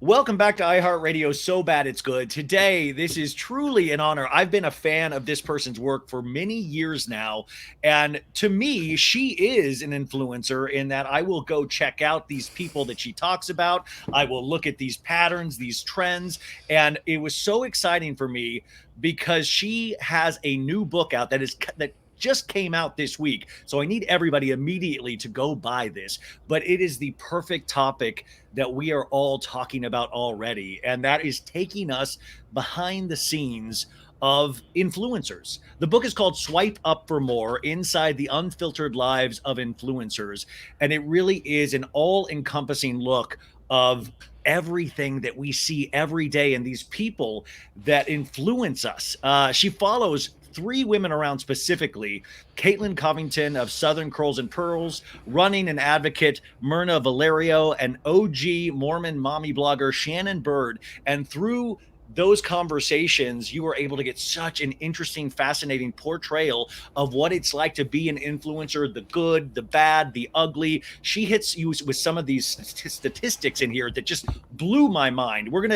Welcome back to iHeartRadio. So bad it's good. Today, this is truly an honor. I've been a fan of this person's work for many years now. And to me, she is an influencer in that I will go check out these people that she talks about. I will look at these patterns, these trends. And it was so exciting for me because she has a new book out that just came out this week. So I need everybody immediately to go buy this. But it is the perfect topic that we are all talking about already. And that is taking us behind the scenes of influencers. The book is called Swipe Up for More: Inside the Unfiltered Lives of Influencers. And it really is an all encompassing look of everything that we see every day and these people that influence us. She follows three women around specifically: Caitlin Covington of Southern Curls and Pearls, running and advocate Myrna Valerio, and OG Mormon mommy blogger Shannon Bird. And through those conversations, you were able to get such an interesting, fascinating portrayal of what it's like to be an influencer, the good, the bad, the ugly. She hits you with some of these statistics in here that just blew my mind. We're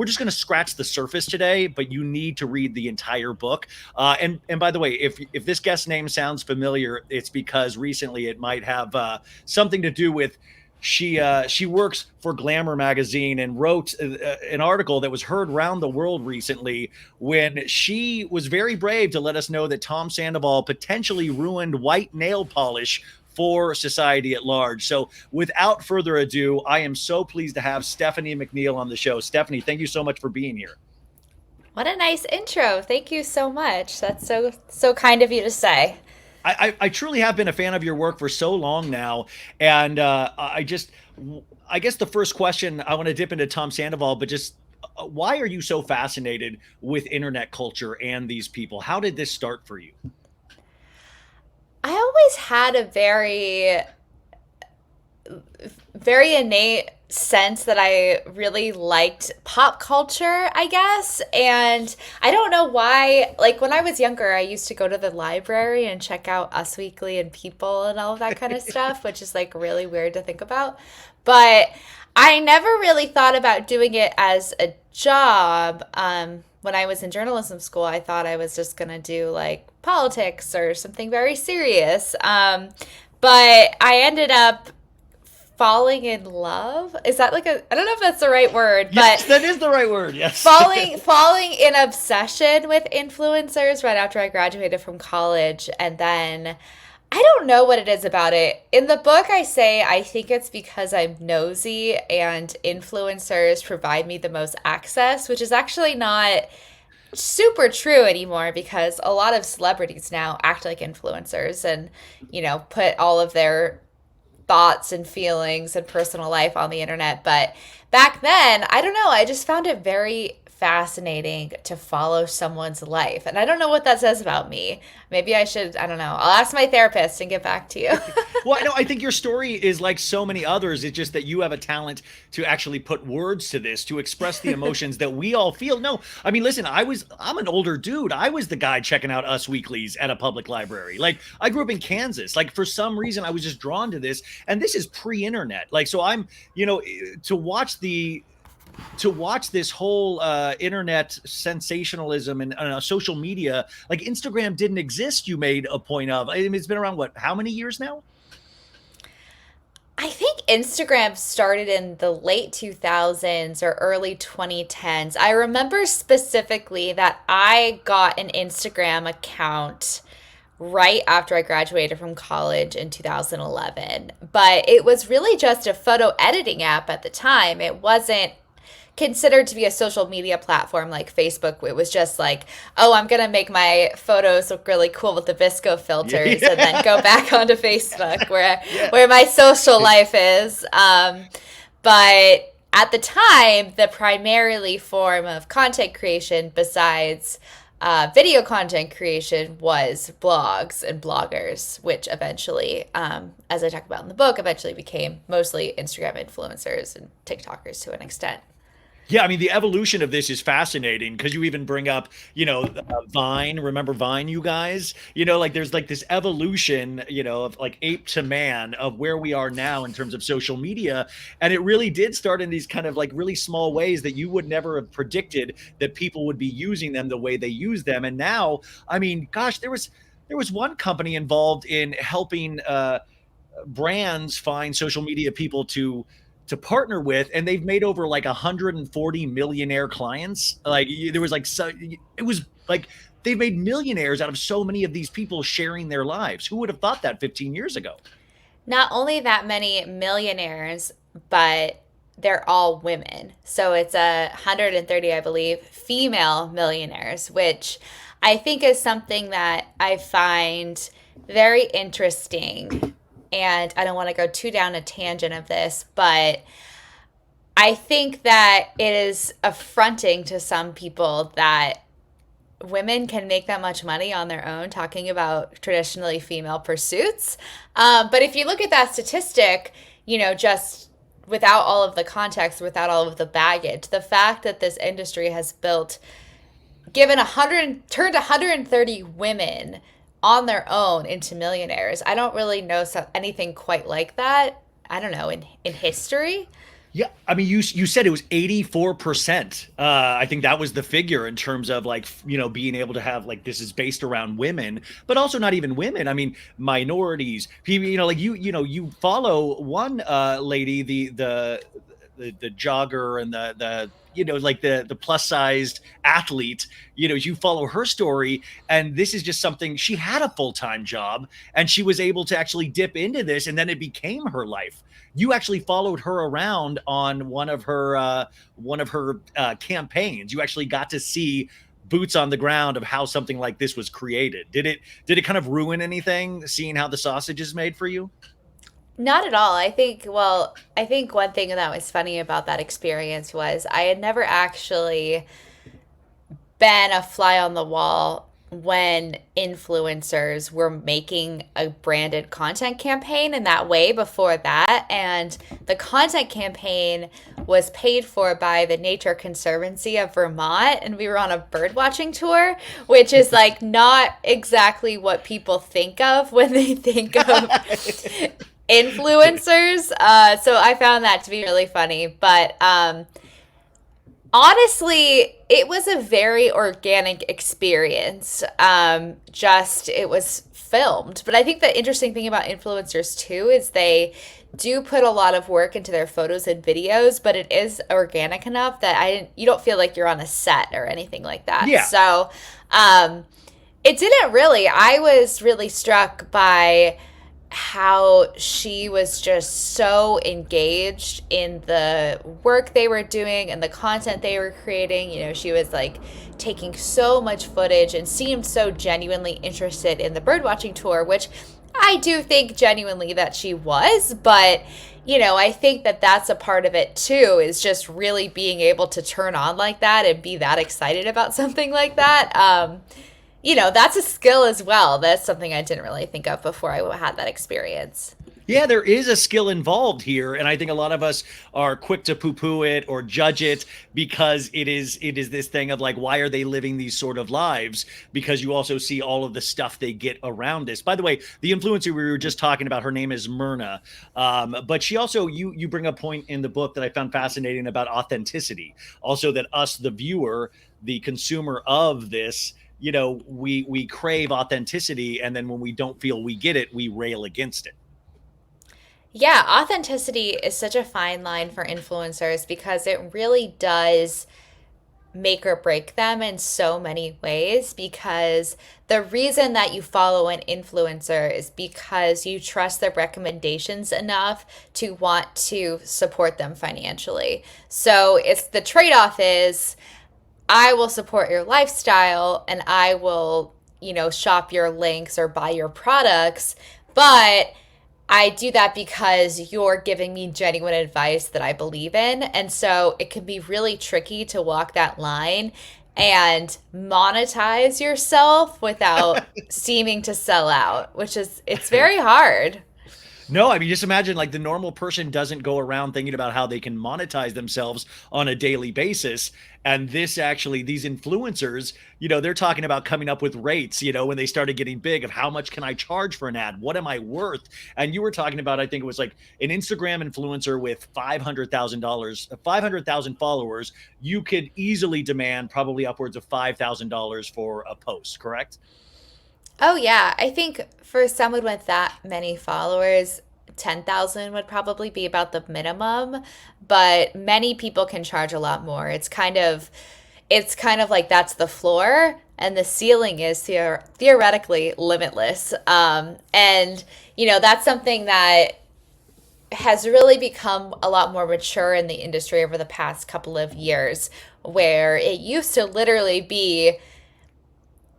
just gonna scratch the surface today, but you need to read the entire book. And by the way, if this guest name sounds familiar, it's because recently it might have something to do with she works for Glamour magazine and wrote an article that was heard around the world recently when she was very brave to let us know that Tom Sandoval potentially ruined white nail polish for society at large. So without further ado, I am so pleased to have Stephanie McNeal on the show. Stephanie, thank you so much for being here. What a nice intro. Thank you so much. That's so kind of you to say. I truly have been a fan of your work for so long now, and I guess the first question I want to dip into Tom Sandoval, but just why are you so fascinated with internet culture and these people? How did this start for you? I always had a very innate sense that I really liked pop culture, I guess. And I don't know why. Like when I was younger, I used to go to the library and check out Us Weekly and People and all of that kind of stuff, which is like really weird to think about. But I never really thought about doing it as a job. When I was in journalism school, I thought I was just going to do like politics or something very serious. But I ended up falling in love. Is that like a, I don't know if that's the right word, Yes, but that is the right word. Yes. falling in obsession with influencers right after I graduated from college. And then I don't know what it is about it. In the book, I say I think it's because I'm nosy and influencers provide me the most access, which is actually not super true anymore because a lot of celebrities now act like influencers and, put all of their thoughts and feelings and personal life on the internet. But back then, I don't know, I just found it very fascinating to follow someone's life. And I don't know what that says about me. Maybe I should, I don't know. I'll ask my therapist and get back to you. Well, I think your story is like so many others. It's just that you have a talent to actually put words to this, to express the emotions that we all feel. No, I mean, listen, I'm an older dude. I was the guy checking out Us Weeklies at a public library. Like, I grew up in Kansas. Like, for some reason, I was just drawn to this. And this is pre-internet. Like, so you know, to watch the to watch this whole internet sensationalism and social media, like Instagram didn't exist. You made a point of. I mean, it's been around what? How many years now? I think Instagram started in the late 2000s or early 2010s. I remember specifically that I got an Instagram account right after I graduated from college in 2011. But it was really just a photo editing app at the time. It wasn't considered to be a social media platform like Facebook. It was just like, oh, I'm gonna make my photos look really cool with the VSCO filters, and then go Yeah. back onto Facebook where Yeah. my social life is. But at the time, the primarily form of content creation besides video content creation was blogs and bloggers, which eventually, as I talk about in the book, eventually became mostly Instagram influencers and TikTokers to an extent. Yeah, I mean, the evolution of this is fascinating because you even bring up, Vine. Remember Vine, you guys? Like there's like this evolution, of like ape to man of where we are now in terms of social media. And it really did start in these kind of like really small ways that you would never have predicted that people would be using them the way they use them. And now, I mean, gosh, there was one company involved in helping brands find social media people to partner with, and they've made over like 140 millionaire clients. Like there was like so it was like they've made millionaires out of so many of these people sharing their lives. Who would have thought that 15 years ago? Not only that many millionaires, but they're all women. So it's 130, I believe, female millionaires, which I think is something that I find very interesting. And I don't want to go too down a tangent of this, but I think that it is affronting to some people that women can make that much money on their own talking about traditionally female pursuits. But if you look at that statistic, just without all of the context, without all of the baggage, the fact that this industry has turned 130 women on their own into millionaires. I don't really know anything quite like that. I don't know in history. Yeah, I mean, you said it was 84%. I think that was the figure in terms of like being able to have like this is based around women, but also not even women. I mean, minorities. People, like you follow one lady, the jogger and the like the plus sized athlete. You follow her story, and this is just something she had a full-time job, and she was able to actually dip into this, and then it became her life. You actually followed her around on one of her campaigns. You actually got to see boots on the ground of how something like this was created. Did it kind of ruin anything seeing how the sausage is made for you? Not at all. I think one thing that was funny about that experience was I had never actually been a fly on the wall when influencers were making a branded content campaign in that way before that. And the content campaign was paid for by the Nature Conservancy of Vermont. And we were on a bird watching tour, which is like not exactly what people think of when they think of influencers. So I found that to be really funny. But honestly, it was a very organic experience. Just it was filmed. But I think the interesting thing about influencers too is they do put a lot of work into their photos and videos, but it is organic enough that you don't feel like you're on a set or anything like that. Yeah. So it didn't really. I was really struck by how she was just so engaged in the work they were doing and the content they were creating. She was like taking so much footage and seemed so genuinely interested in the birdwatching tour, which I do think genuinely that she was. But, I think that that's a part of it too, is just really being able to turn on like that and be that excited about something like that. That's a skill as well. That's something I didn't really think of before I had that experience. Yeah, there is a skill involved here, and I think a lot of us are quick to poo-poo it or judge it because it is this thing of like, why are they living these sort of lives? Because you also see all of the stuff they get around this. By the way, the influencer we were just talking about, her name is Myrna, but she also you bring a point in the book that I found fascinating about authenticity. Also, that us, the viewer, the consumer of this. We crave authenticity, and then when we don't feel we get it, we rail against it. Yeah, authenticity is such a fine line for influencers because it really does make or break them in so many ways. Because the reason that you follow an influencer is because you trust their recommendations enough to want to support them financially. So it's the trade-off is I will support your lifestyle and I will, shop your links or buy your products, but I do that because you're giving me genuine advice that I believe in. And so it can be really tricky to walk that line and monetize yourself without seeming to sell out, it's very hard. No, I mean, just imagine like the normal person doesn't go around thinking about how they can monetize themselves on a daily basis. And this actually, these influencers, they're talking about coming up with rates, when they started getting big of how much can I charge for an ad? What am I worth? And you were talking about, I think it was like an Instagram influencer with $500,000, 500,000 followers. You could easily demand probably upwards of $5,000 for a post, correct? Oh yeah, I think for someone with that many followers, 10,000 would probably be about the minimum, but many people can charge a lot more. It's kind of like that's the floor and the ceiling is theoretically limitless. And that's something that has really become a lot more mature in the industry over the past couple of years, where it used to literally be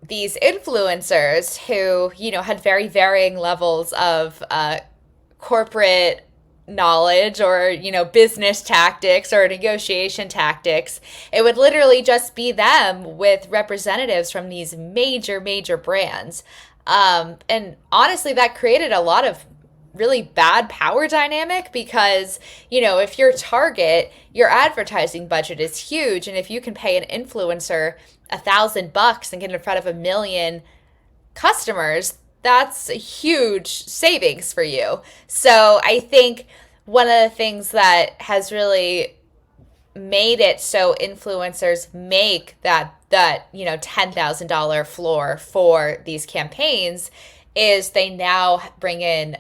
these influencers who, had very varying levels of corporate knowledge or, business tactics or negotiation tactics. It would literally just be them with representatives from these major, major brands. And honestly, that created a lot of really bad power dynamic because, if your target, your advertising budget is huge, and if you can pay an influencer $1,000 and get in front of 1 million customers, that's a huge savings for you. So I think one of the things that has really made it so influencers make that $10,000 floor for these campaigns is they now bring in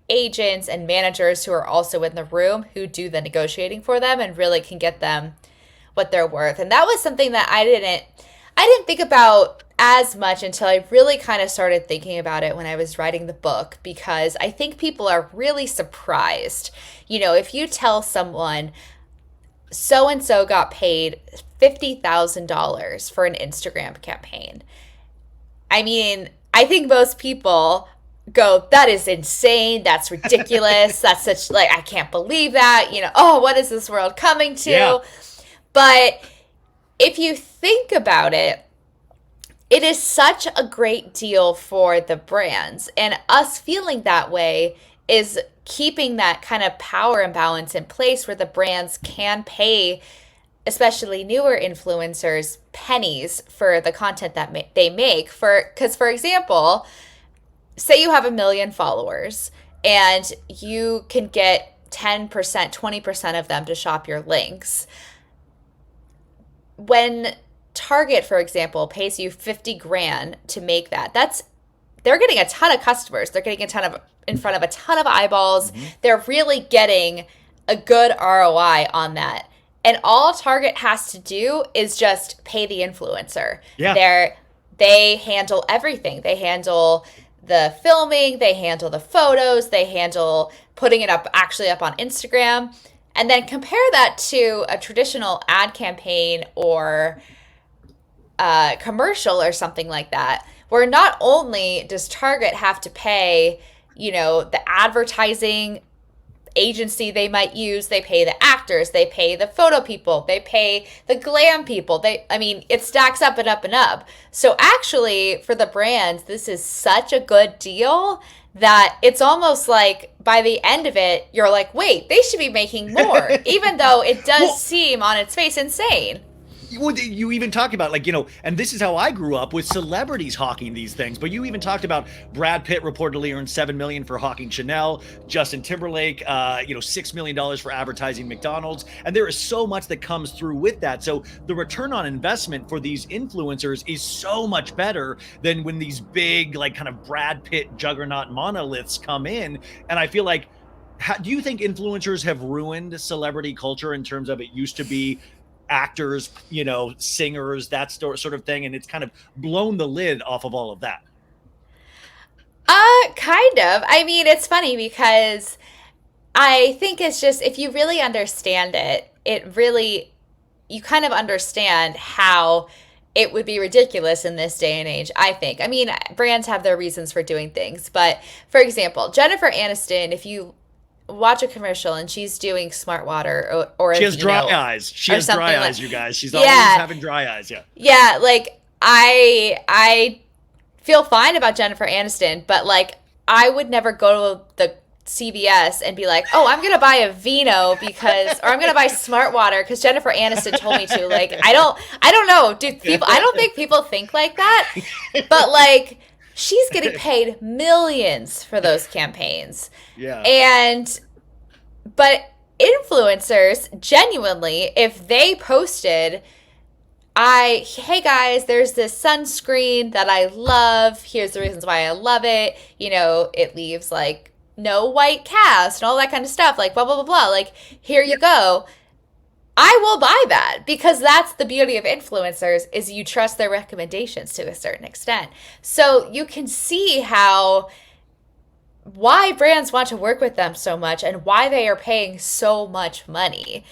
agents and managers who are also in the room who do the negotiating for them and really can get them what they're worth. And that was something that I didn't think about as much until I really kind of started thinking about it when I was writing the book, because I think people are really surprised. If you tell someone so and so got paid $50,000 for an Instagram campaign, I mean, I think most people go, that is insane. That's ridiculous. That's such, like, I can't believe that. Oh, what is this world coming to? Yeah. But if you think about it, it is such a great deal for the brands. And us feeling that way is keeping that kind of power imbalance in place where the brands can pay, especially newer influencers, pennies for the content that they make. Because, for example, say you have 1 million followers and you can get 10%, 20% of them to shop your links. When Target, for example, pays you 50 grand to make they're getting a ton of customers. They're getting in front of a ton of eyeballs. Mm-hmm. They're really getting a good ROI on that. And all Target has to do is just pay the influencer. Yeah. They handle everything. They handle the filming, they handle the photos, they handle putting it up on Instagram. And then compare that to a traditional ad campaign or commercial or something like that, where not only does Target have to pay, the advertising agency they might use, they pay the actors, they pay the photo people, they pay the glam people. It stacks up and up and up. So actually, for the brands, this is such a good deal that it's almost like by the end of it, you're like, wait, they should be making more, even though it does seem on its face insane. You even talked about, like, and this is how I grew up with celebrities hawking these things. But you even talked about Brad Pitt reportedly earned $7 million for hawking Chanel, Justin Timberlake, $6 million for advertising McDonald's. And there is so much that comes through with that. So the return on investment for these influencers is so much better than when these big, like, kind of Brad Pitt juggernaut monoliths come in. And I feel like, do you think influencers have ruined celebrity culture in terms of it used to be actors, singers, that sort of thing, and it's kind of blown the lid off of all of that? Kind of. It's funny because I think it's just, if you really understand it, you kind of understand how it would be ridiculous in this day and age, I think. Brands have their reasons for doing things, but for example, Jennifer Aniston, if you watch a commercial and she's doing smart water or she has dry eyes. She has dry eyes, you guys. She's always having dry eyes. Yeah. Yeah. Like I feel fine about Jennifer Aniston, but like I would never go to CVS and be like, "Oh, I'm gonna buy a vino because, or I'm gonna buy Smart Water because Jennifer Aniston told me to." Like, I don't know, dude. People, I don't think people think like that, but like, she's getting paid millions for those campaigns, Yeah. and but influencers genuinely, if they posted, hey guys, there's this sunscreen that I love. Here's the reasons why I love it. You know, it leaves like no white cast and all that kind of stuff. Like blah blah blah blah. Like, here you go. I will buy that because that's the beauty of influencers, is you trust their recommendations to a certain extent. So you can see how, why brands want to work with them so much and why they are paying so much money.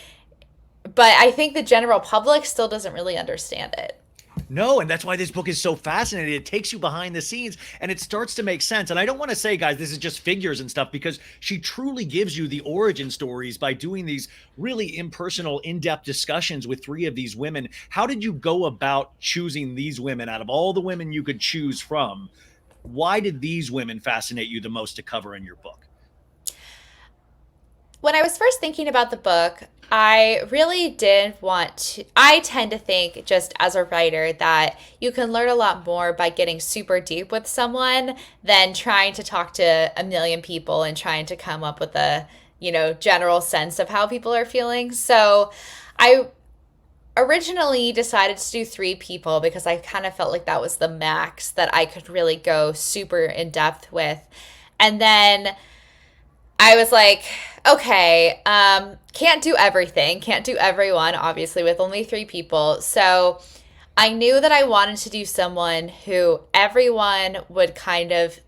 But I think the general public still doesn't really understand it. No, and that's why this book is so fascinating. It takes you behind the scenes and it starts to make sense. And I don't want to say, guys, this is just figures and stuff, because she truly gives you the origin stories by doing these really impersonal, in-depth discussions with three of these women. How did you go about choosing these women out of all the women you could choose from? Why did these women fascinate you the most to cover in your book? When I was first thinking about the book, I really did want to. I tend to think, just as a writer, that you can learn a lot more by getting super deep with someone than trying to talk to a million people and trying to come up with a, general sense of how people are feeling. So I originally decided to do three people because I kind of felt like that was the max that I could really go super in depth with. And then I was like, okay, can't do everything, can't do everyone, obviously, with only three people. So I knew that I wanted to do someone who everyone would kind of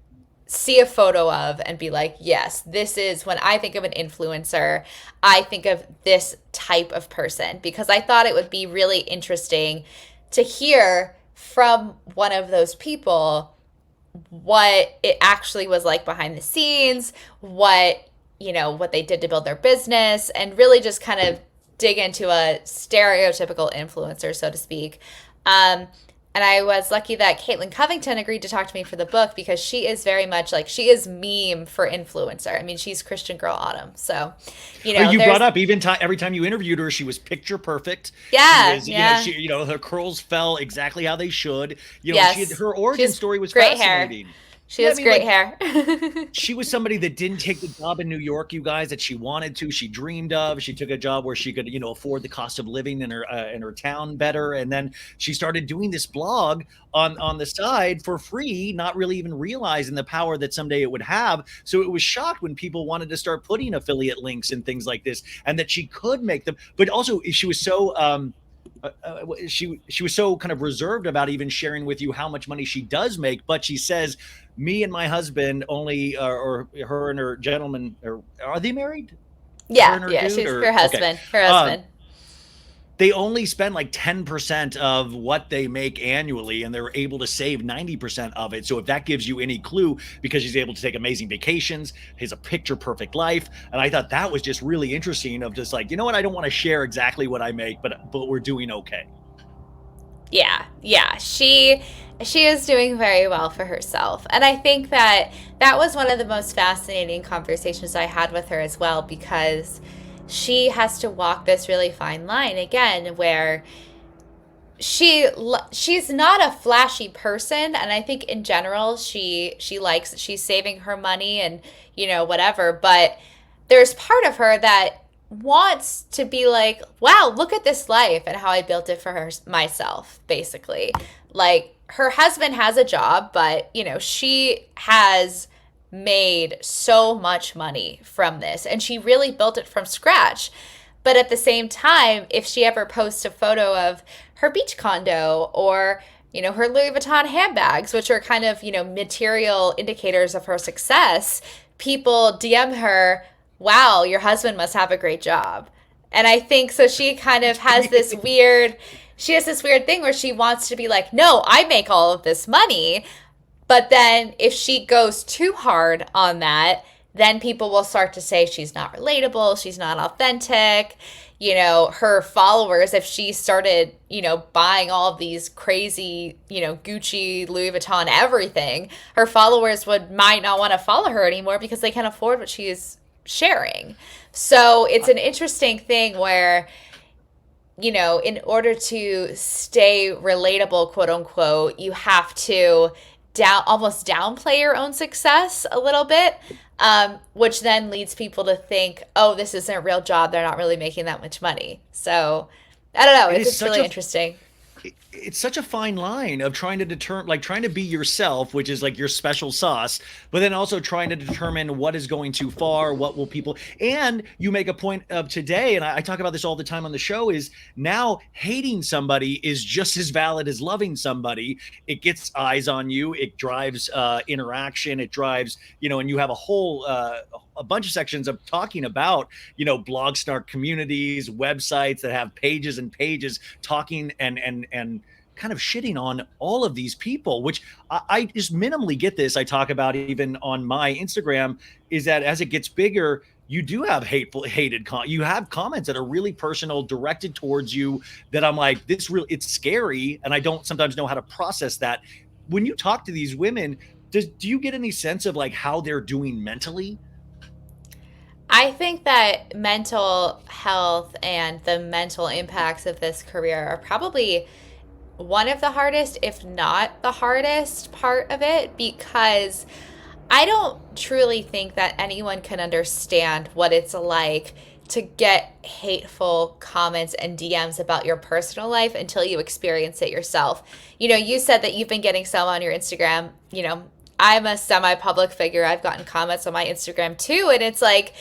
see a photo of and be like, yes, this is, when I think of an influencer, I think of this type of person, because I thought it would be really interesting to hear from one of those people what it actually was like behind the scenes, what they did to build their business, and really just kind of dig into a stereotypical influencer, so to speak. And I was lucky that Caitlin Covington agreed to talk to me for the book, because she is very much like, she is meme for influencer. I mean, she's Christian Girl Autumn. So, you brought up, even every time you interviewed her, she was picture perfect. Yeah, she was, yeah. her curls fell exactly how they should. Yes. Her origin story was great fascinating. Hair. She has great hair. She was somebody that didn't take the job in New York, you guys, that she wanted to, she dreamed of. She took a job where she could, afford the cost of living in her town better. And then she started doing this blog on the side for free, not really even realizing the power that someday it would have. So it was shocked when people wanted to start putting affiliate links and things like this, and that she could make them. But also, she was so she was so kind of reserved about even sharing with you how much money she does make. But she says, me and my husband only, or her and her gentleman, are they married? Yeah, she's her husband. Okay. Her husband. They only spend like 10% of what they make annually, and they're able to save 90% of it. So if that gives you any clue, because she's able to take amazing vacations, has a picture perfect life. And I thought that was just really interesting, of just like, I don't want to share exactly what I make, but we're doing okay. Yeah. She is doing very well for herself. And I think that was one of the most fascinating conversations I had with her as well, because she has to walk this really fine line again, where she's not a flashy person, and I think in general she's saving her money and whatever, but there's part of her that wants to be like, wow, look at this life and how I built it for myself, basically. Like, her husband has a job, but she has made so much money from this, and she really built it from scratch. But at the same time, if she ever posts a photo of her beach condo, or her Louis Vuitton handbags, which are kind of material indicators of her success, people DM her, wow, your husband must have a great job. And I think so, she kind of has this weird thing where she wants to be like, no, I make all of this money. But then if she goes too hard on that, then people will start to say she's not relatable, she's not authentic, her followers, if she started, buying all of these crazy, Gucci, Louis Vuitton, everything, her followers might not want to follow her anymore because they can't afford what she is sharing. So it's an interesting thing where, in order to stay relatable, quote unquote, you have to almost downplay your own success a little bit, which then leads people to think, oh, this isn't a real job. They're not really making that much money. So I don't know. It It's is just such really a interesting. it's such a fine line of trying to determine, like trying to be yourself, which is like your special sauce, but then also trying to determine what is going too far, what will people. And you make a point of today, and I talk about this all the time on the show, is now hating somebody is just as valid as loving somebody. It gets eyes on you, it drives interaction, it drives, and you have a whole a bunch of sections of talking about, blog snark communities, websites that have pages and pages talking and kind of shitting on all of these people, which I just minimally get this. I talk about even on my Instagram, is that as it gets bigger, you do have you have comments that are really personal, directed towards you, that I'm like, it's scary. And I don't sometimes know how to process that. When you talk to these women, do you get any sense of like how they're doing mentally? I think that mental health and the mental impacts of this career are probably one of the hardest, if not the hardest part of it, because I don't truly think that anyone can understand what it's like to get hateful comments and DMs about your personal life until you experience it yourself. You said that you've been getting some on your Instagram. I'm a semi public figure. I've gotten comments on my Instagram too. And it's like,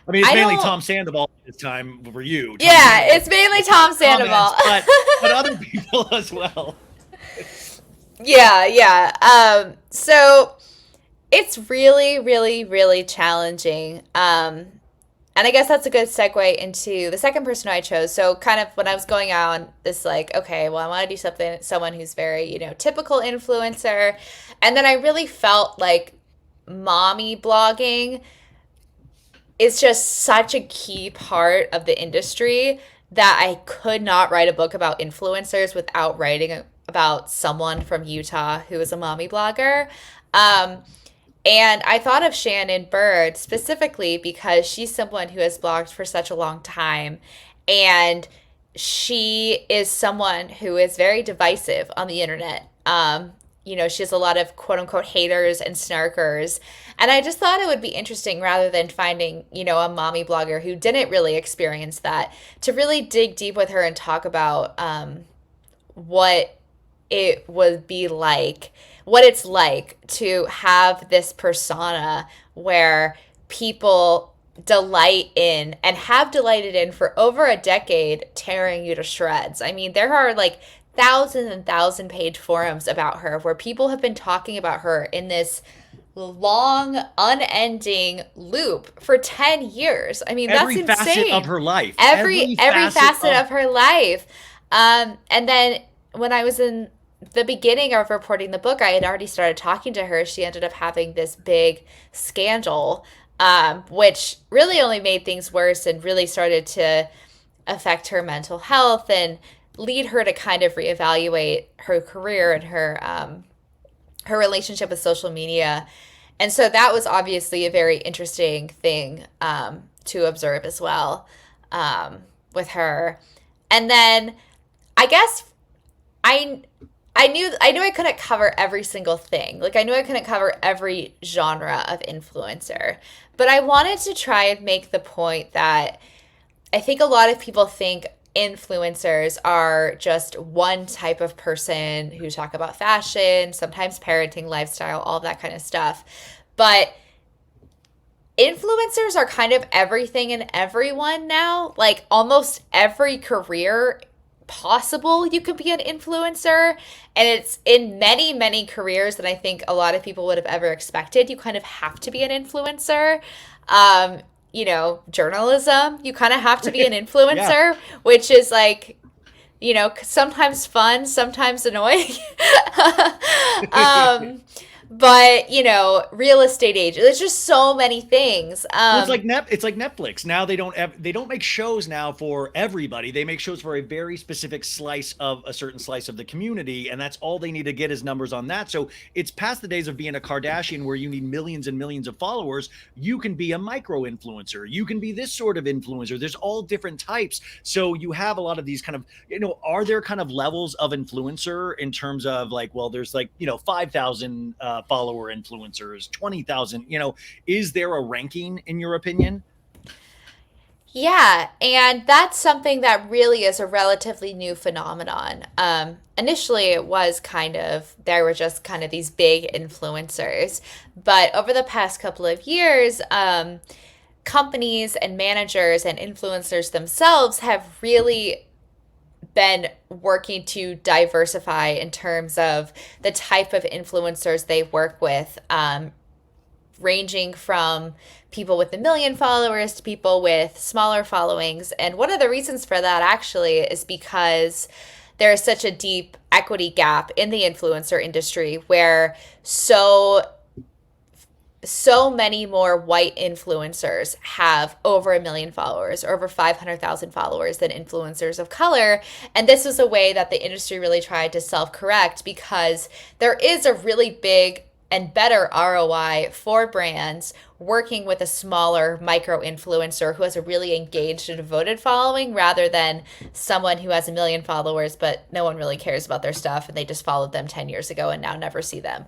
I mean, it's I mainly don't. Tom Sandoval this time for you. Tom Yeah, Sandoval it's mainly Tom comments, Sandoval. but other people as well. Yeah, yeah. So it's really, really, really challenging. And I guess that's a good segue into the second person I chose. So kind of when I was going on this, like, okay, well, I want to do someone who's very, typical influencer. And then I really felt like mommy blogging is just such a key part of the industry that I could not write a book about influencers without writing about someone from Utah who is a mommy blogger. Um, and I thought of Shannon Bird specifically because she's someone who has blogged for such a long time. And she is someone who is very divisive on the internet. She has a lot of quote unquote haters and snarkers. And I just thought it would be interesting rather than finding, a mommy blogger who didn't really experience that, to really dig deep with her and talk about what it would be like, what it's like to have this persona where people delight in and have delighted in for over a decade, tearing you to shreds. I mean, there are like thousand and thousand page forums about her where people have been talking about her in this long, unending loop for 10 years. I mean, that's Every facet insane. of her life. Every facet of her life. And then when I was in the beginning of reporting the book, I had already started talking to her. She ended up having this big scandal, which really only made things worse and really started to affect her mental health and lead her to kind of reevaluate her career and her relationship with social media. And so that was obviously a very interesting thing to observe as well with her. And then I guess I knew I couldn't cover every single thing. Like I knew I couldn't cover every genre of influencer. But I wanted to try and make the point that I think a lot of people think influencers are just one type of person who talk about fashion, sometimes parenting, lifestyle, all that kind of stuff. But influencers are kind of everything and everyone now. Like almost every career possible, you could be an influencer. And it's in many, many careers that I think a lot of people would have ever expected. You kind of have to be an influencer. Journalism, you kind of have to be an influencer, yeah. Which is like, sometimes fun, sometimes annoying. but real estate agent. There's just so many things. Well, it's like Netflix. Now they don't make shows now for everybody. They make shows for a very specific slice of a certain slice of the community, and that's all they need to get is numbers on that. So it's past the days of being a Kardashian where you need millions and millions of followers. You can be a micro influencer. You can be this sort of influencer. There's all different types. So you have a lot of these kind of, are there kind of levels of influencer in terms of like, well, there's like, 5,000 follower influencers, 20,000, is there a ranking in your opinion? Yeah, and that's something that really is a relatively new phenomenon. Initially, it was there were just kind of these big influencers. But over the past couple of years, companies and managers and influencers themselves have really been working to diversify in terms of the type of influencers they work with, ranging from people with 1 million followers to people with smaller followings. And one of the reasons for that actually is because there is such a deep equity gap in the influencer industry where so many more white influencers have over 1 million followers or over 500,000 followers than influencers of color. And this was a way that the industry really tried to self correct because there is a really big and better ROI for brands working with a smaller micro influencer who has a really engaged and devoted following rather than someone who has 1 million followers but no one really cares about their stuff and they just followed them 10 years ago and now never see them.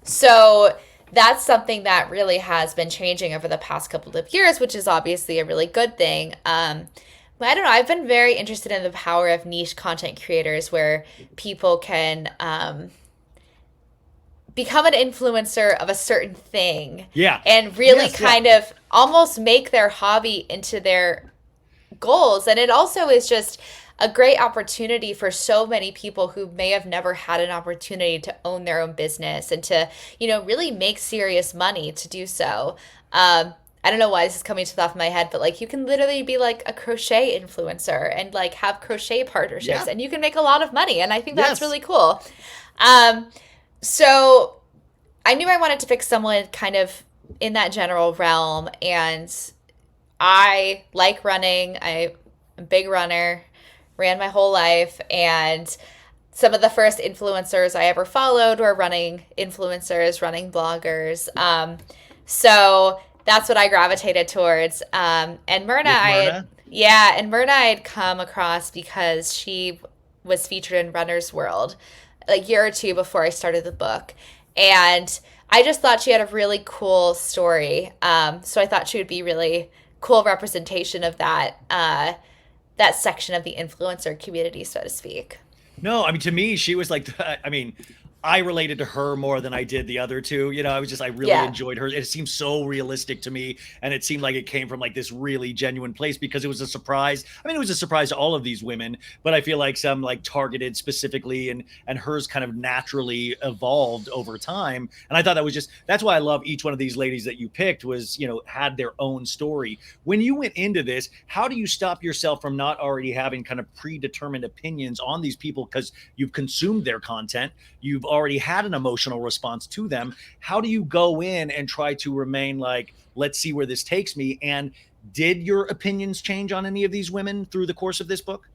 So that's something that really has been changing over the past couple of years, which is obviously a really good thing. But I don't know. I've been very interested in the power of niche content creators where people can become an influencer of a certain thing. Yeah. And really Yes, kind of almost make their hobby into their goals. And it also is just a great opportunity for so many people who may have never had an opportunity to own their own business and to, really make serious money to do so. I don't know why this is coming to the top of my head, but like you can literally be like a crochet influencer and like have crochet partnerships Yeah. and you can make a lot of money. And I think that's Yes. really cool. So I knew I wanted to pick someone kind of in that general realm. And I like running. I'm a big runner, ran my whole life. And some of the first influencers I ever followed were running influencers, running bloggers. So that's what I gravitated towards. And Myrna, With Myrna? And Myrna I had come across because she was featured in Runner's World a year or two before I started the book. And I just thought she had a really cool story. So I thought she would be really cool representation of that section of the influencer community, so to speak. No, I mean, to me, she was like, I mean, I related to her more than I did the other two. I really Yeah. enjoyed her. It seemed so realistic to me. And it seemed like it came from like this really genuine place because it was a surprise. I mean, it was a surprise to all of these women, but I feel like some like targeted specifically and hers kind of naturally evolved over time. And I thought that's why I love each one of these ladies that you picked was, had their own story. When you went into this, how do you stop yourself from not already having kind of predetermined opinions on these people because you've consumed their content? You've already had an emotional response to them. How do you go in and try to remain like, let's see where this takes me? And did your opinions change on any of these women through the course of this book?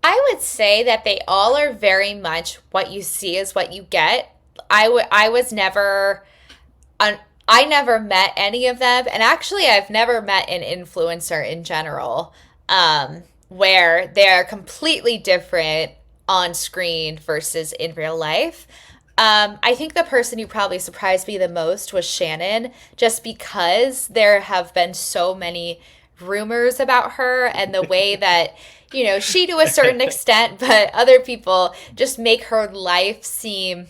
I would say that they all are very much what you see is what you get. I was never on. I never met any of them, and actually, I've never met an influencer in general, where they're completely different on screen versus in real life. I think the person who probably surprised me the most was Shannon, just because there have been so many rumors about her and the way that, she to a certain extent, but other people just make her life seem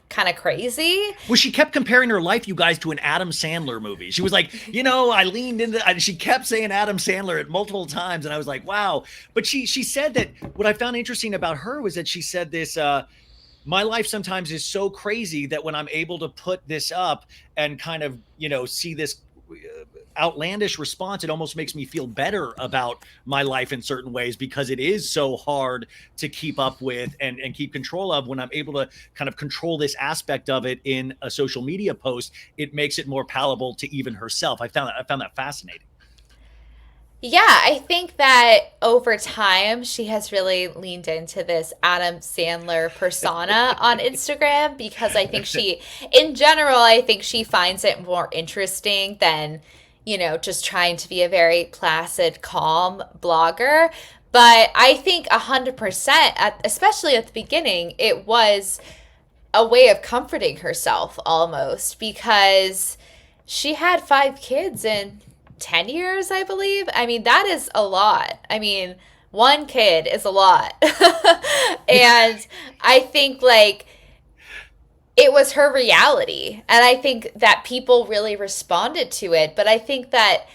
kind of crazy. Well, she kept comparing her life, you guys, to an Adam Sandler movie. She was like, I leaned into, she kept saying Adam Sandler at multiple times. And I was like, wow. But she said that what I found interesting about her was that she said this, my life sometimes is so crazy that when I'm able to put this up and kind of, see this outlandish response, it almost makes me feel better about my life in certain ways, because it is so hard to keep up with and keep control of. When I'm able to kind of control this aspect of it in a social media post, it makes it more palatable to even herself. I found that fascinating. Yeah, I think that over time she has really leaned into this Adam Sandler persona on Instagram because I think she, in general, I think she finds it more interesting than, just trying to be a very placid, calm blogger. But I think 100%, especially at the beginning, it was a way of comforting herself almost because she had 5 kids in 10 years, I believe. I mean, that is a lot. I mean, one kid is a lot. And I think like it was her reality. And I think that people really responded to it. But I think that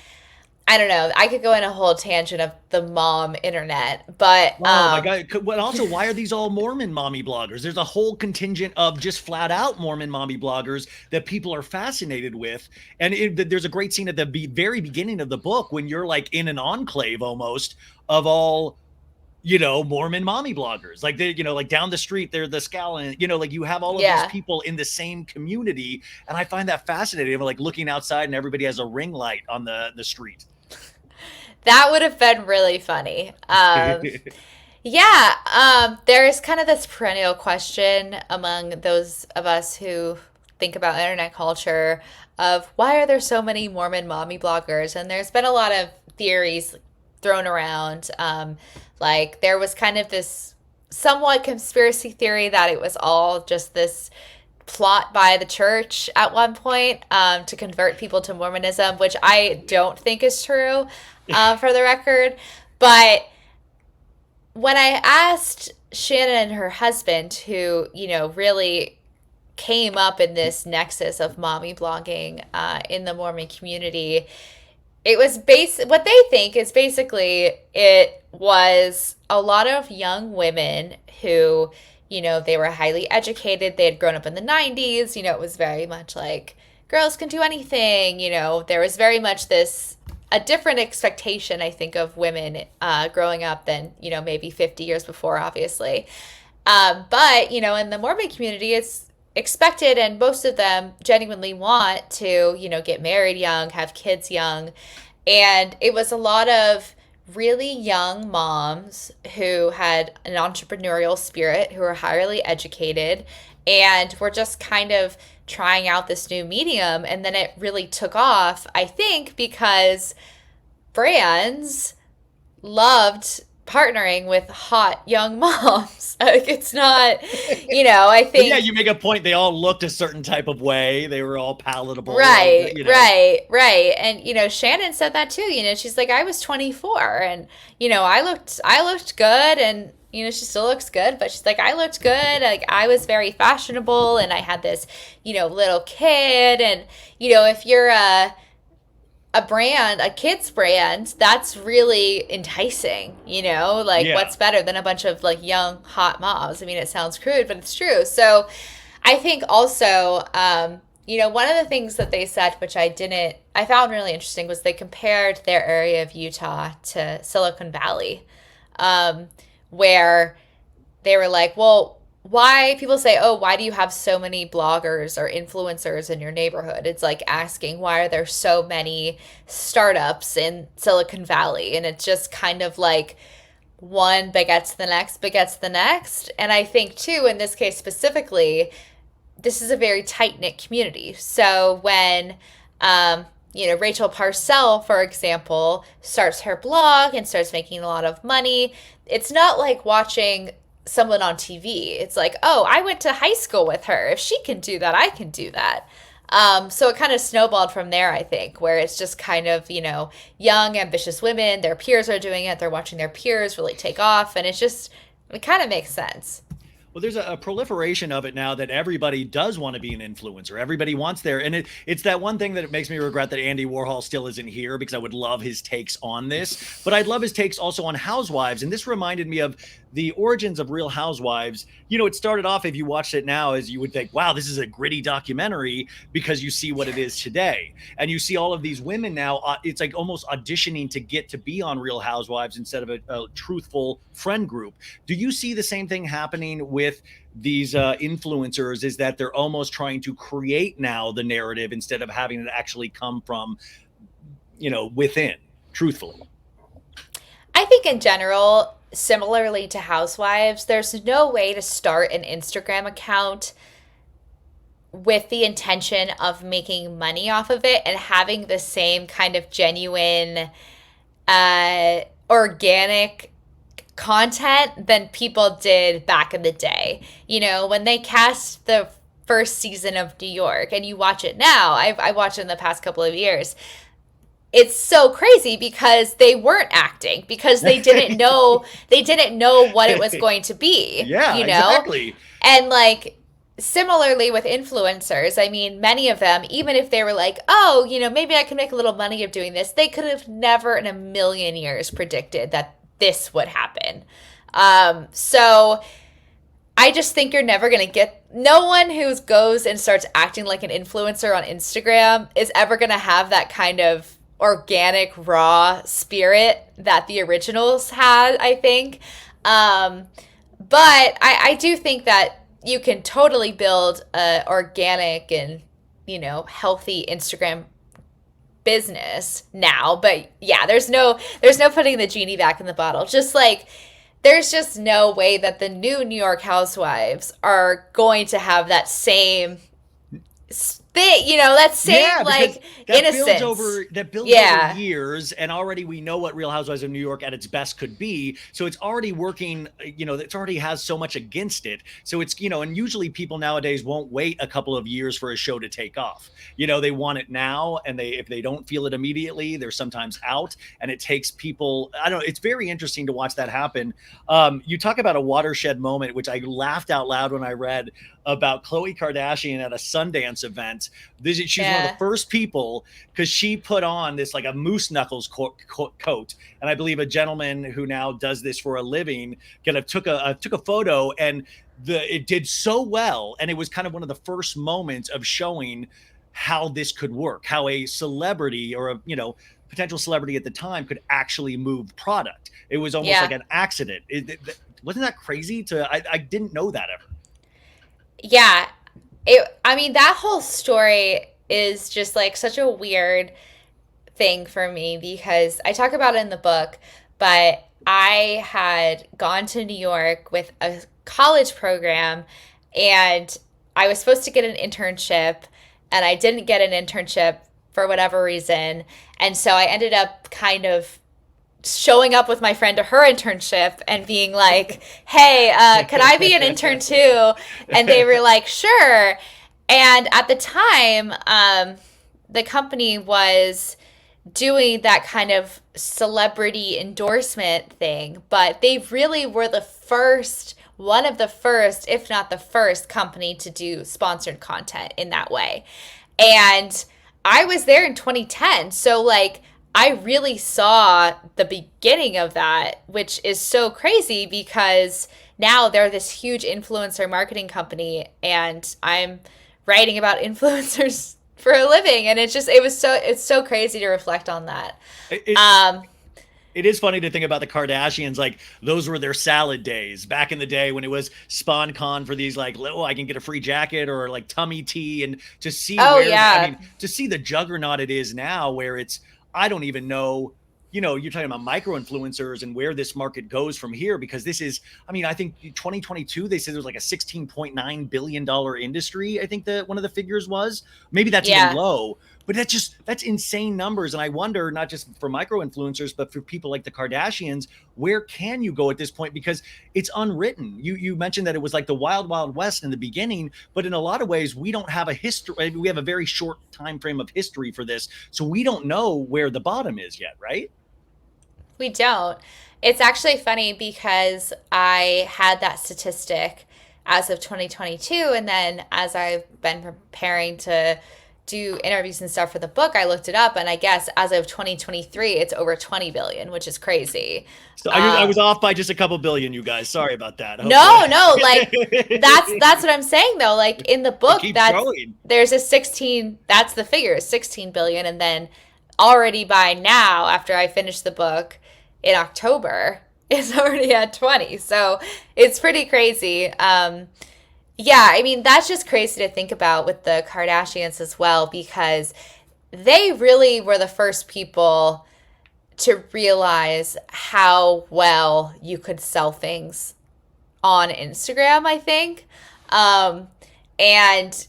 I don't know. I could go in a whole tangent of the mom internet, but Oh my God. But also, why are these all Mormon mommy bloggers? There's a whole contingent of just flat out Mormon mommy bloggers that people are fascinated with. And there's a great scene at the very beginning of the book when you're like in an enclave almost of all, Mormon mommy bloggers. Like like down the street, they're the Scallon, like you have all of these yeah, people in the same community. And I find that fascinating. I'm like looking outside and everybody has a ring light on the street. that would have been really funny. Yeah, there is kind of this perennial question among those of us who think about internet culture of why are there so many Mormon mommy bloggers? And there's been a lot of theories thrown around. Like there was kind of this somewhat conspiracy theory that it was all just this plot by the church at one point to convert people to Mormonism, which I don't think is true, for the record. But when I asked Shannon and her husband, who, really came up in this nexus of mommy blogging in the Mormon community, it was what they think is basically it was a lot of young women who, they were highly educated. They had grown up in the 90s. It was very much like girls can do anything. There was very much a different expectation, I think, of women growing up than, maybe 50 years before, obviously. But, in the Mormon community, it's expected, and most of them genuinely want to, get married young, have kids young. And it was a lot of really young moms who had an entrepreneurial spirit, who were highly educated, and were just kind of trying out this new medium. And then it really took off, I think, because brands loved partnering with hot young moms. Like it's not, I But yeah, think you make a point. They all looked a certain type of way. They were all palatable. right, right. And Shannon said that too. She's like, I was 24 and I looked good, and she still looks good, but she's like, I looked good. Like I was very fashionable and I had this, little kid. And if you're a brand, a kids brand, that's really enticing, like Yeah. what's better than a bunch of like young hot moms? I mean, it sounds crude, but it's true. So I think also, one of the things that they said, which I found really interesting, was they compared their area of Utah to Silicon Valley, where they were like, well, why people say, oh, why do you have so many bloggers or influencers in your neighborhood? It's like asking, why are there so many startups in Silicon Valley? And it's just kind of like one begets the next, begets the next. And I think, too, in this case specifically, this is a very tight knit community. So when, Rachel Parcell, for example, starts her blog and starts making a lot of money, it's not like watching someone on TV. It's like, oh, I went to high school with her. If she can do that, I can do that. So it kind of snowballed from there, I think, where it's just kind of, young, ambitious women, their peers are doing it. They're watching their peers really take off. And it kind of makes sense. Well, there's a proliferation of it now that everybody does want to be an influencer. Everybody wants there. And it's that one thing that it makes me regret that Andy Warhol still isn't here, because I would love his takes on this. But I'd love his takes also on housewives. And this reminded me of the origins of Real Housewives, it started off, if you watched it now, as you would think, wow, this is a gritty documentary, because you see what it is today. And you see all of these women now, it's like almost auditioning to get to be on Real Housewives instead of a truthful friend group. Do you see the same thing happening with these influencers, is that they're almost trying to create now the narrative instead of having it actually come from, within, truthfully? I think in general, similarly to Housewives, there's no way to start an Instagram account with the intention of making money off of it and having the same kind of genuine, organic content than people did back in the day. When they cast the first season of New York and you watch it now, I watched it in the past couple of years. It's so crazy because they weren't acting, because they didn't know what it was going to be, Yeah, exactly. And like similarly with influencers, I mean, many of them, even if they were like, oh, maybe I can make a little money of doing this, they could have never in a million years predicted that this would happen. So I just think you're never going to get, no one who goes and starts acting like an influencer on Instagram is ever going to have that kind of organic, raw spirit that the originals had, I think. But I do think that you can totally build a organic and, healthy Instagram business now. But yeah, there's no putting the genie back in the bottle. Just like there's just no way that the new New York Housewives are going to have that same that same like innocence. Builds over years, and already we know what Real Housewives of New York at its best could be. So it's already working. It already has so much against it. So it's and usually people nowadays won't wait a couple of years for a show to take off. They want it now, and if they don't feel it immediately, they're sometimes out, and it takes people. I don't know. It's very interesting to watch that happen. You talk about a watershed moment, which I laughed out loud when I read about Khloe Kardashian at a Sundance event. She's one of the first people, because she put on this like a moose knuckles coat, and I believe a gentleman who now does this for a living took a photo, and it did so well, and it was kind of one of the first moments of showing how this could work, how a celebrity or a potential celebrity at the time could actually move product. It was almost like an accident. Wasn't that crazy? I didn't know that ever. Yeah. I mean, that whole story is just like such a weird thing for me because I talk about it in the book, but I had gone to New York with a college program and I was supposed to get an internship and I didn't get an internship for whatever reason. And so I ended up kind of showing up with my friend to her internship and being like, hey, could I be an intern too? And they were like, sure. And at the time, the company was doing that kind of celebrity endorsement thing, but they really were one of the first, if not the first company to do sponsored content in that way. And I was there in 2010. So like, I really saw the beginning of that, which is so crazy because now they're this huge influencer marketing company and I'm writing about influencers for a living. And it's so crazy to reflect on that. It is funny to think about the Kardashians. Like those were their salad days back in the day when it was SponCon for these like, oh, I can get a free jacket or like tummy tea, and to see to see the juggernaut it is now, where it's, I don't even know, you're talking about micro influencers and where this market goes from here, because this is, I think 2022, they said there was like a $16.9 billion industry. I think that one of the figures was, maybe that's even low, but that's insane numbers. And I wonder, not just for micro influencers, but for people like the Kardashians, where can you go at this point? Because it's unwritten. You mentioned that it was like the wild, wild west in the beginning, but in a lot of ways, we don't have a history. We have a very short time frame of history for this. So we don't know where the bottom is yet, right? We don't. It's actually funny because I had that statistic as of 2022, and then as I've been preparing to do interviews and stuff for the book, I looked it up, and I guess as of 2023, it's over 20 billion, which is crazy. So I was off by just a couple billion, you guys. Sorry about that. No, no, like Hopefully. that's what I'm saying though. Like in the It book, keeps that's growing. there's a 16. That's the figure, 16 billion, and then already by now, after I finished the book in October, it's already at 20. So it's pretty crazy. Yeah, I mean that's just crazy to think about with the Kardashians as well because they really were the first people to realize how well you could sell things on Instagram, I think. Um, and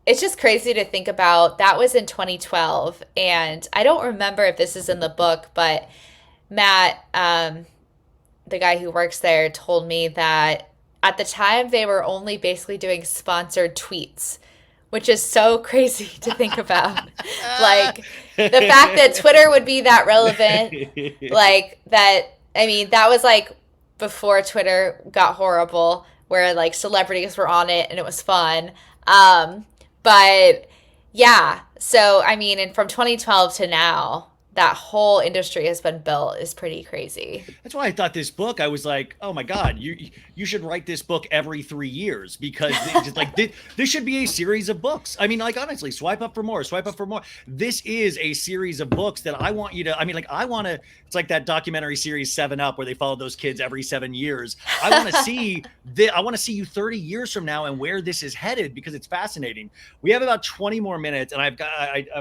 it's just crazy to think about. That was in 2012. And I don't remember if this is in the book, but Matt, the guy who works there, told me that at the time they were only basically doing sponsored tweets, which is so crazy to think about. Like the fact that Twitter would be that relevant, like that, I mean, that was like before Twitter got horrible, where like celebrities were on it and it was fun. But yeah, so I mean, and from 2012 to now, that whole industry has been built is pretty crazy. That's why I thought this book. I was like, oh my god, you should write this book every 3 years because it's just like this should be a series of books. I mean, like honestly, swipe up for more, swipe up for more. This is a series of books that I want you to. I mean, like I want to. It's like that documentary series Seven Up where they follow those kids every 7 years. I want to see I want to see you 30 years from now and where this is headed because it's fascinating. We have about 20 more minutes, and I've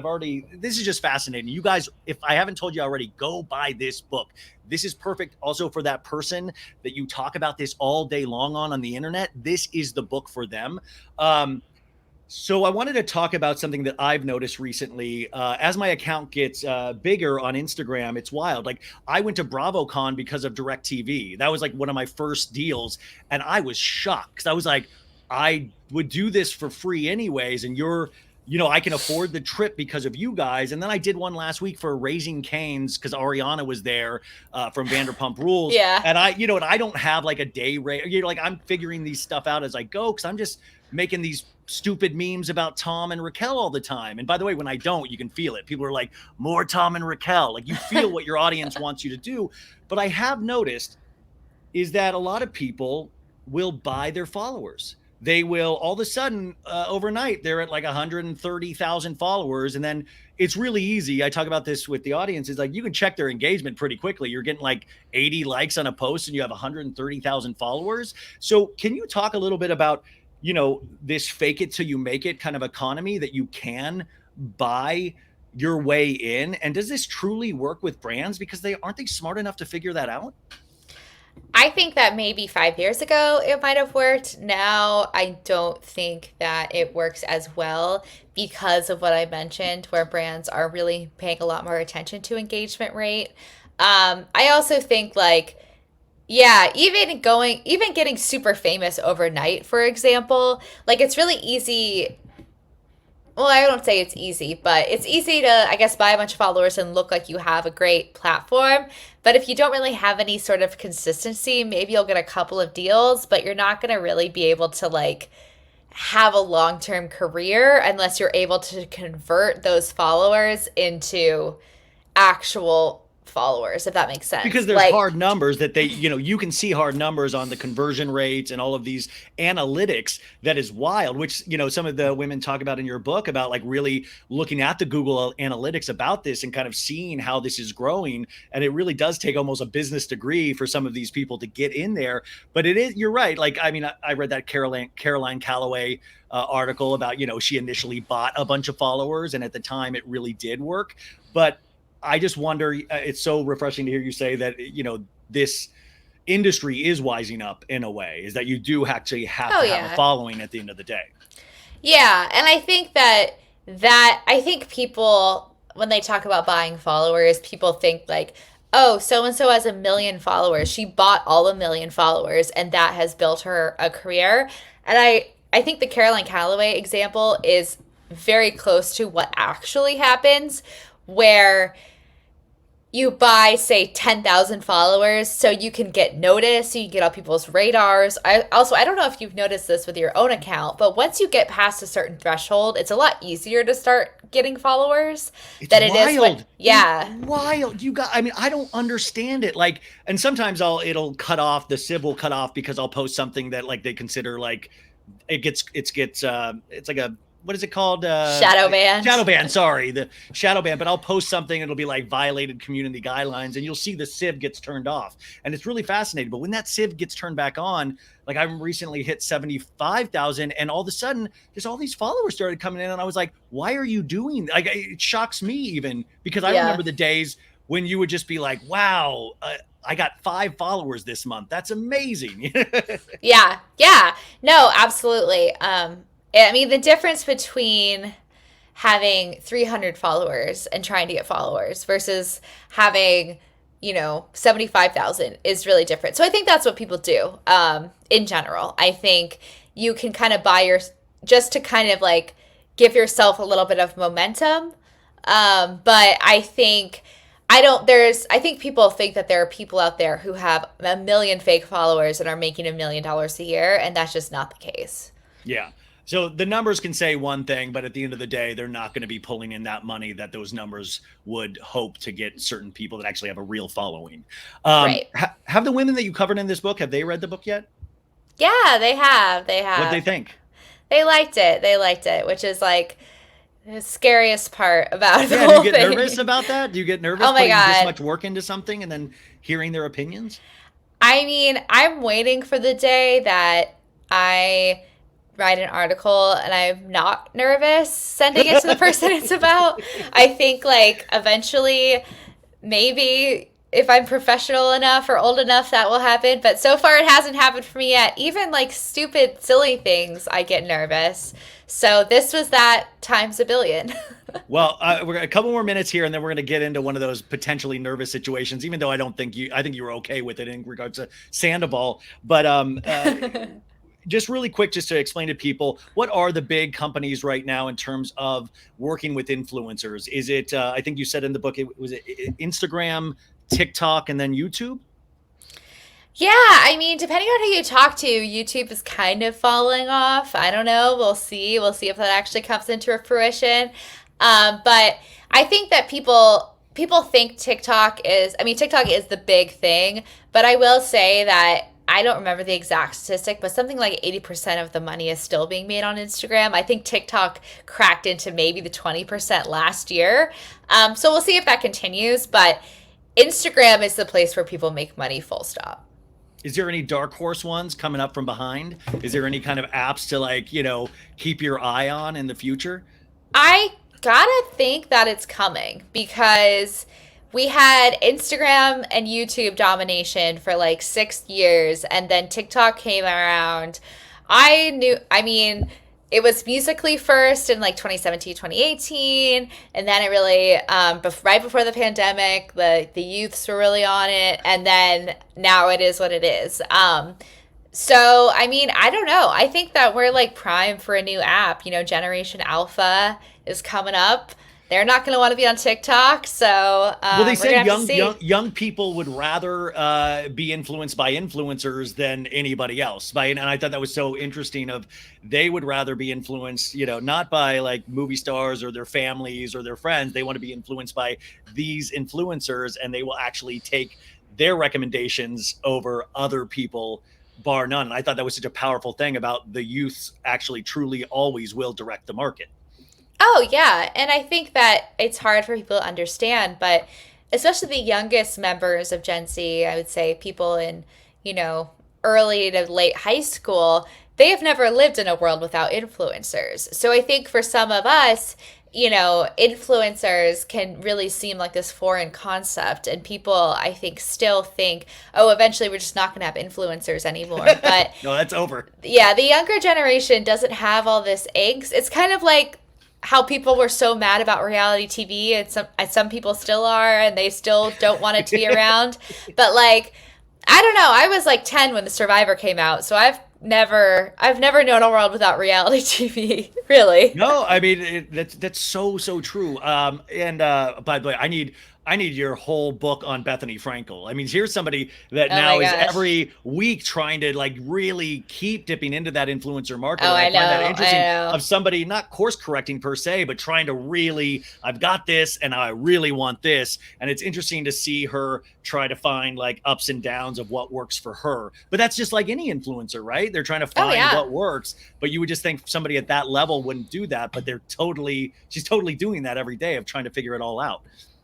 already. This is just fascinating. You guys, if I haven't told you already, go buy this book. This is perfect also for that person that you talk about this all day long on the internet. This is the book for them. So I wanted to talk about something that I've noticed recently. As my account gets bigger on Instagram, it's wild. Like I went to BravoCon because of DirecTV. That was like one of my first deals, and I was shocked because I was like, I would do this for free anyways, and I can afford the trip because of you guys. And then I did one last week for Raising Cane's because Ariana was there from Vanderpump Rules. Yeah. And I don't have like a day rate. Like I'm figuring these stuff out as I go because I'm just making these stupid memes about Tom and Raquel all the time. And by the way, when I don't, you can feel it. People are like, more Tom and Raquel. Like you feel what your audience wants you to do. But I have noticed is that a lot of people will buy their followers. They will all of a sudden overnight they're at like 130,000 followers, and then it's really easy. I talk about this with the audience. Is like you can check their engagement pretty quickly. You're getting like 80 likes on a post, and you have 130,000 followers. So can you talk a little bit about this fake it till you make it kind of economy that you can buy your way in? And does this truly work with brands because aren't they smart enough to figure that out? I think that maybe 5 years ago it might have worked. Now I don't think that it works as well because of what I mentioned, where brands are really paying a lot more attention to engagement rate. I also think like, yeah, even getting super famous overnight, for example, like it's really easy. Well, I don't say it's easy, but it's easy to, I guess, buy a bunch of followers and look like you have a great platform. But if you don't really have any sort of consistency, maybe you'll get a couple of deals, but you're not going to really be able to like have a long-term career unless you're able to convert those followers into actual followers, if that makes sense. Because there's like, hard numbers that you can see hard numbers on the conversion rates and all of these analytics that is wild, which, some of the women talk about in your book about like really looking at the Google analytics about this and kind of seeing how this is growing. And it really does take almost a business degree for some of these people to get in there. But you're right. Like, I mean, I read that Caroline Calloway article about, she initially bought a bunch of followers and at the time it really did work. But I just wonder, it's so refreshing to hear you say that, this industry is wising up in a way, is that you do actually have to have a following at the end of the day. Yeah. And I think I think people, when they talk about buying followers, people think like, oh, so-and-so has 1 million followers. She bought all 1 million followers and that has built her a career. And I think the Caroline Calloway example is very close to what actually happens, where you buy, say, 10,000 followers so you can get noticed, so you can get on people's radars. I don't know if you've noticed this with your own account, but once you get past a certain threshold, it's a lot easier to start getting followers It's than it is when, wild. It's yeah. wild. I mean, I don't understand it. Like, and sometimes it'll cut off, the sib will cut off because I'll post something that like they consider like it's like a, what is it called? Shadow Shadow banned. ban. Sorry, the shadow ban. But I'll post something. It'll be like violated community guidelines, and you'll see the sieve gets turned off, and it's really fascinating. But when that sieve gets turned back on, like I recently hit 75,000, and all of a sudden, there's all these followers started coming in, and I was like, "Why are you doing?" Like it shocks me even because I Yeah. remember the days when you would just be like, "Wow." I got 5 followers this month. That's amazing. Yeah. Yeah. No, absolutely. I mean, the difference between having 300 followers and trying to get followers versus having, 75,000 is really different. So I think that's what people do in general. I think you can kind of just to kind of like give yourself a little bit of momentum. But I think I think people think that there are people out there who have a million fake followers and are making $1 million a year, and that's just not the case. Yeah. So the numbers can say one thing, but at the end of the day, they're not going to be pulling in that money that those numbers would hope to get certain people that actually have a real following. Right. Have the women that you covered in this book, have they read the book yet? Yeah, they have. They What they have. think? They liked it. They liked it, which is like the scariest part about the Yeah. Do you whole get nervous thing. about that? Do you get nervous Oh my putting this God. much work into something and then hearing their opinions? I mean, I'm waiting for the day that I write an article and I'm not nervous sending it to the person it's about. I think like eventually maybe if I'm professional enough or old enough that will happen, but so far it hasn't happened for me yet. Even like stupid silly things I get nervous. So this was that times a billion. Well, we're a couple more minutes here, and then we're going to get into one of those potentially nervous situations. Even though I think you were okay with it in regards to Sandoval. But just really quick, just to explain to people, what are the big companies right now in terms of working with influencers? Is it? I think you said in the book it Instagram, TikTok, and then YouTube. Yeah, I mean, depending on who you talk to, YouTube is kind of falling off. I don't know. We'll see. We'll see if that actually comes into fruition. But I think that people think TikTok is the big thing. But I will say that I don't remember the exact statistic, but something like 80% of the money is still being made on Instagram. I think TikTok cracked into maybe the 20% last year. So we'll see if that continues. But Instagram is the place where people make money, full stop. Is there any dark horse ones coming up from behind? Is there any kind of apps to like, keep your eye on in the future? I gotta think that it's coming because we had Instagram and YouTube domination for like 6 years, and then TikTok came around. I mean, it was Musically first in like 2017, 2018, and then it really, right before the pandemic, the youths were really on it, and then now it is what it is. So, I mean, I don't know. I think that we're like prime for a new app. Generation Alpha is coming up. They're not going to want to be on TikTok, so Well, they we're say going to have to see. young people would rather be influenced by influencers than anybody else. And I thought that was so interesting. Of they would rather be influenced, not by like movie stars or their families or their friends. They want to be influenced by these influencers, and they will actually take their recommendations over other people, bar none. And I thought that was such a powerful thing about the youths actually truly always will direct the market. Oh, yeah. And I think that it's hard for people to understand, but especially the youngest members of Gen Z, I would say people in, you know, early to late high school, they have never lived in a world without influencers. So I think for some of us, influencers can really seem like this foreign concept, and people, I think, still think, oh, eventually we're just not going to have influencers anymore. But No, that's over. yeah, the younger generation doesn't have all this angst. It's kind of like how people were so mad about reality TV, and some people still are, and they still don't want it to be around. But like, I don't know. I was like 10 when The Survivor came out, so I've never known a world without reality TV. Really. No, I mean that's so true. And by the way, I need your whole book on Bethany Frankel. I mean, here's somebody that Oh my now is gosh. every week trying to like really keep dipping into that influencer market. Oh, And I I find that know. I interesting know. of somebody not course correcting per se, but trying to really, I've got this and I really want this. And it's interesting to see her try to find like ups and downs of what works for her. But that's just like any influencer, right? They're trying to Oh find yeah. what works, but you would just think somebody at that level wouldn't do that, but she's totally doing that every day of trying to figure it all out.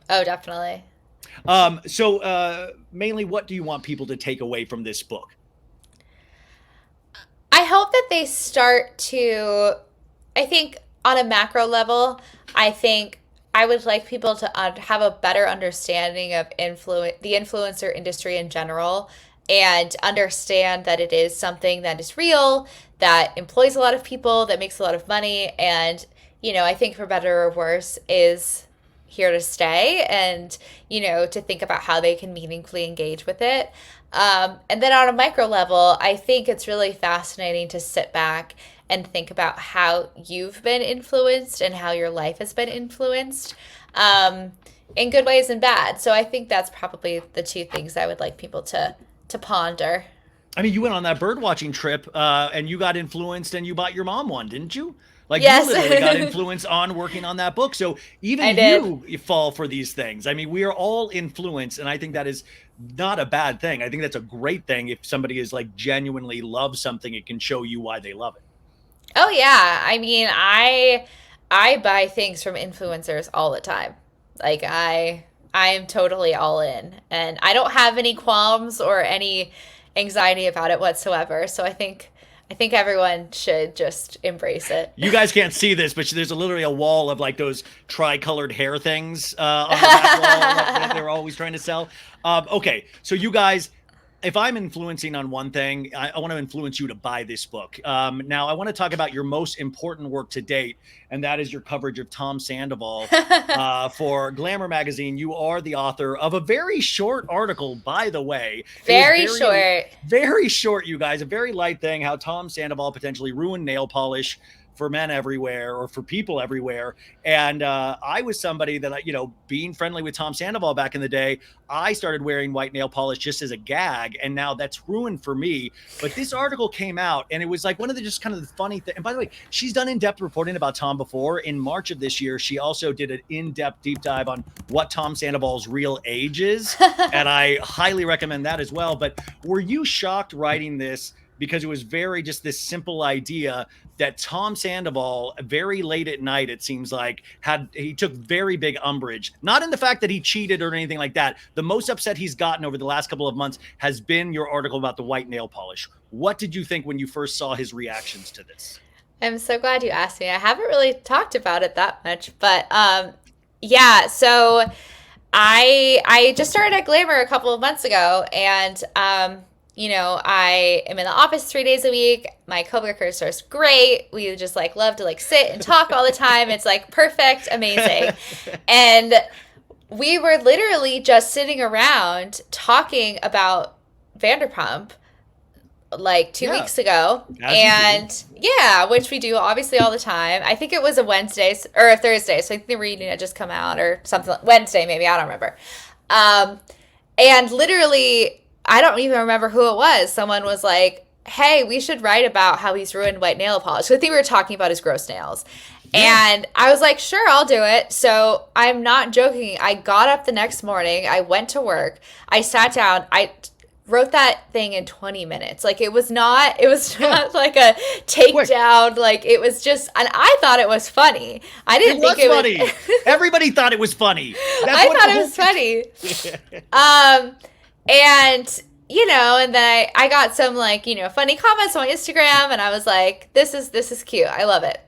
Oh, definitely. Mainly, what do you want people to take away from this book? I hope that they start to, I think on a macro level, I think I would like people to have a better understanding of the influencer industry in general, and understand that it is something that is real, that employs a lot of people, that makes a lot of money, and I think for better or worse is here to stay, and to think about how they can meaningfully engage with it. And then on a micro level, I think it's really fascinating to sit back and think about how you've been influenced and how your life has been influenced, um, in good ways and bad. So I think that's probably the two things I would like people to ponder. I mean, you went on that bird watching trip, and you got influenced, and you bought your mom one, didn't you? Like you Yes, literally got influenced on working on that book. So even I did. you fall for these things. I mean, we are all influenced, and I think that is not a bad thing. I think that's a great thing. If somebody is like genuinely loves something, it can show you why they love it. Oh yeah. I mean, I buy things from influencers all the time. Like I am totally all in, and I don't have any qualms or any anxiety about it whatsoever. So I think everyone should just embrace it. You guys can't see this, but there's literally a wall of like those tri-colored hair things on her back wall that they're always trying to sell. Okay, so you guys, if I'm influencing on one thing, I want to influence you to buy this book. Now, I want to talk about your most important work to date, and that is your coverage of Tom Sandoval for Glamour magazine. You are the author of a very short article, by the way. It was Very short. very short, you guys, a very light thing, how Tom Sandoval potentially ruined nail polish for men everywhere or for people everywhere. And I was somebody that, being friendly with Tom Sandoval back in the day, I started wearing white nail polish just as a gag. And now that's ruined for me. But this article came out and it was like one of the just kind of the funny thing. And by the way, she's done in-depth reporting about Tom before. In March of this year, she also did an in-depth deep dive on what Tom Sandoval's real age is. And I highly recommend that as well. But were you shocked writing this? Because it was very just this simple idea that Tom Sandoval, very late at night, it seems like, he took very big umbrage, not in the fact that he cheated or anything like that. The most upset he's gotten over the last couple of months has been your article about the white nail polish. What did you think when you first saw his reactions to this? I'm so glad you asked me. I haven't really talked about it that much, but yeah. So I just started at Glamour a couple of months ago, and I am in the office 3 days a week. My coworkers are great. We just like love to like sit and talk all the time. It's like perfect, amazing. And we were literally just sitting around talking about Vanderpump like two Yeah, weeks ago. as you do. And yeah, which we do obviously all the time. I think it was a Wednesday or a Thursday. So I think the reading had just come out or something. Wednesday, maybe. I don't remember. Um, and literally, I don't even remember who it was. Someone was like, hey, we should write about how he's ruined white nail polish. So I think we were talking about his gross nails. Yeah. And I was like, sure, I'll do it. So I'm not joking. I got up the next morning. I went to work. I sat down. I wrote that thing in 20 minutes. Like it was not like a Quick. takedown. Like it was just, and I thought it was funny. I It didn't was think it funny. was. Everybody thought it was funny. That's I what thought the it whole was funny. And and then I got some like, funny comments on Instagram, and I was like, this is cute. I love it.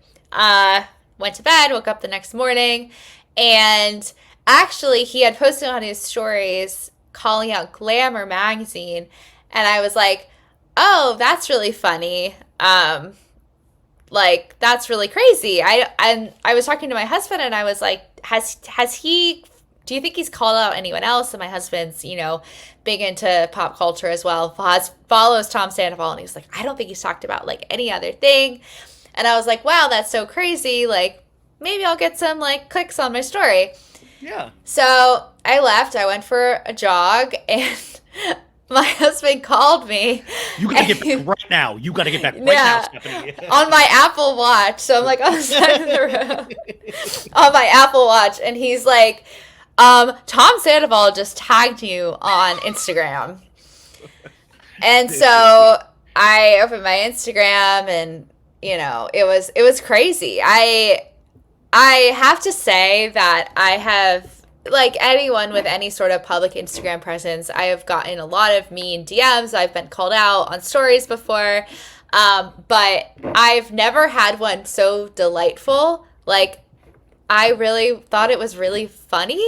Went to bed, woke up the next morning, and actually he had posted on his stories calling out Glamour magazine, and I was like, oh, that's really funny. Like that's really crazy. I was talking to my husband, and I was like, has he, do you think he's called out anyone else? And my husband's, big into pop culture as well, follows Tom Sandoval, and he was like, I don't think he's talked about like any other thing. And I was like, wow, that's so crazy. Like maybe I'll get some like clicks on my story. Yeah. So I left. I went for a jog, and my husband called me. You got to get back And, right now. You got to get back right now, yeah, Stephanie. on my Apple Watch. So I'm like on the side of the road on my Apple Watch, and he's like, Tom Sandoval just tagged you on Instagram. And so I opened my Instagram, and it was crazy. I have to say that I have, like anyone with any sort of public Instagram presence, I have gotten a lot of mean DMs. I've been called out on stories before. But I've never had one so delightful. Like, I really thought it was really funny.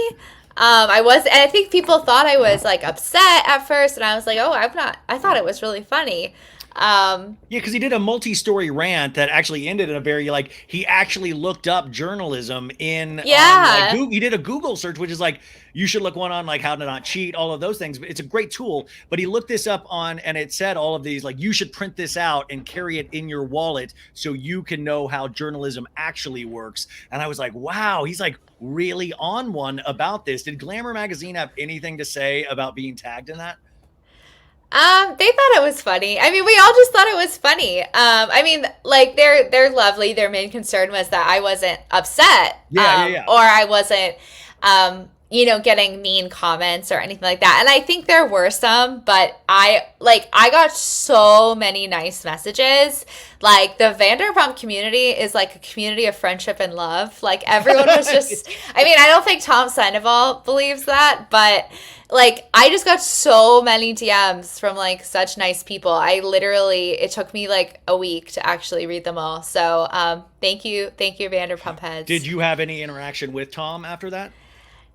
And I think people thought I was like upset at first, and I was like, oh, I'm not. I thought it was really funny. Yeah, because he did a multi-story rant that actually ended in a very like he actually looked up journalism in on like Yeah. Google. He did a Google search, which is like you should look one on like how to not cheat, all of those things. It's a great tool, but he looked this up on and it said all of these like you should print this out and carry it in your wallet so you can know how journalism actually works. And I was like, wow, he's like really on one about this. Did Glamour magazine have anything to say about being tagged in that? They thought it was funny. I mean, we all just thought it was funny. I mean, like they're lovely. Their main concern was that I wasn't upset, Yeah. or I wasn't, getting mean comments or anything like that. And I think there were some, but I got so many nice messages. Like the Vanderpump community is like a community of friendship and love. Like everyone was just. I mean, I don't think Tom Sandoval believes that, but like I just got so many DMs from like such nice people. It took me like a week to actually read them all. So thank you, Vanderpump heads. Did you have any interaction with Tom after that?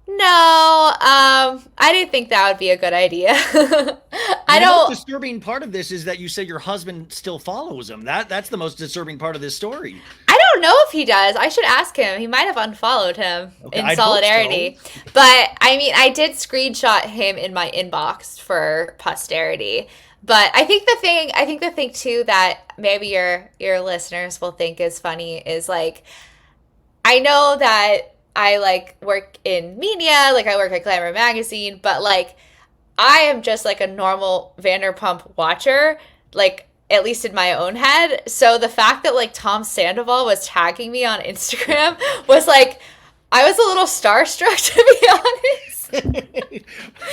No, I didn't think that would be a good idea. I The most don't. disturbing part of this is that you say your husband still follows him. That's the most disturbing part of this story. I don't know if he does. I should ask him. He might have unfollowed him Okay, in I'd hope so. solidarity. But I mean, I did screenshot him in my inbox for posterity. But I think the thing too that maybe your listeners will think is funny is like I know that I like work in media, like I work at Glamour magazine, but like I am just like a normal Vanderpump watcher, like at least in my own head. So the fact that like Tom Sandoval was tagging me on Instagram was like I was a little starstruck to be honest.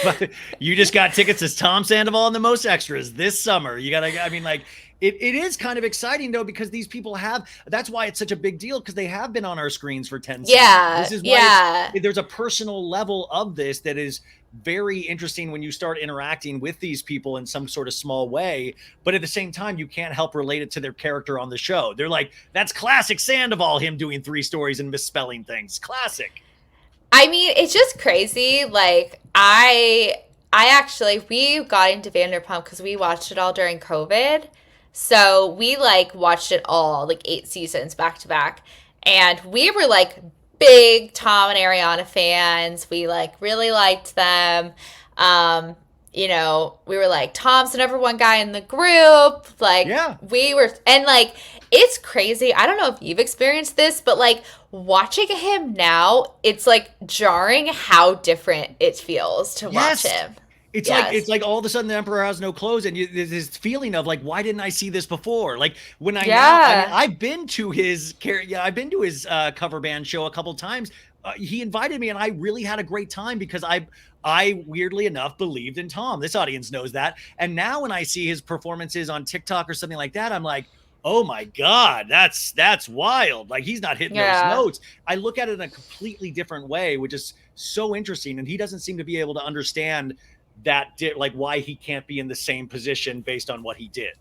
But you just got tickets as Tom Sandoval and the Most Extras this summer. You gotta, I mean, like it is kind of exciting though because these people have. That's why it's such a big deal because they have been on our screens for 10 seasons. Yeah, This is why yeah. there's a personal level of this that is very interesting when you start interacting with these people in some sort of small way. But at the same time, you can't help relate it to their character on the show. They're like, that's classic Sandoval, him doing 3 stories and misspelling things. Classic. I mean, it's just crazy. Like we got into Vanderpump because we watched it all during COVID. So we like watched it all, like 8 seasons back to back. And we were like big Tom and Ariana fans. We like really liked them. We were like, Tom's the number one guy in the group. Like Yeah. we were, and like it's crazy. I don't know if you've experienced this, but like watching him now, it's like jarring how different it feels to watch Yes. him. It's like Yes. it's like all of a sudden the emperor has no clothes, and there's this feeling of like, why didn't I see this before? Like when I mean, Yeah. I've been to his cover band show a couple times. He invited me, and I really had a great time because I weirdly enough believed in Tom. This audience knows that, and now when I see his performances on TikTok or something like that, I'm like, oh my god, that's wild. Like he's not hitting those Yeah. notes. I look at it in a completely different way, which is so interesting, and he doesn't seem to be able to understand like why he can't be in the same position based on what he did.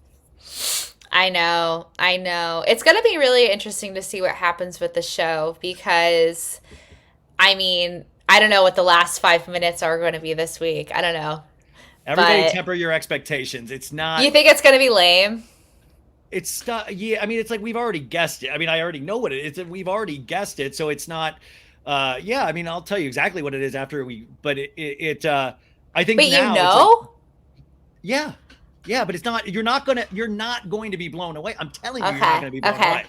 I know. I know. It's going to be really interesting to see what happens with the show because, I mean, I don't know what the last 5 minutes are going to be this week. I don't know. Everybody But temper your expectations. It's not you think it's going to be lame? it's yeah, I mean it's like we've already guessed it. I mean I already know what it is. We've already guessed it, so it's not yeah, I mean I'll tell you exactly what it is after we but I think But you now it's like know? yeah. Yeah, but it's not you're not going to be blown away. I'm telling you you're not Okay. going to be blown Okay. away.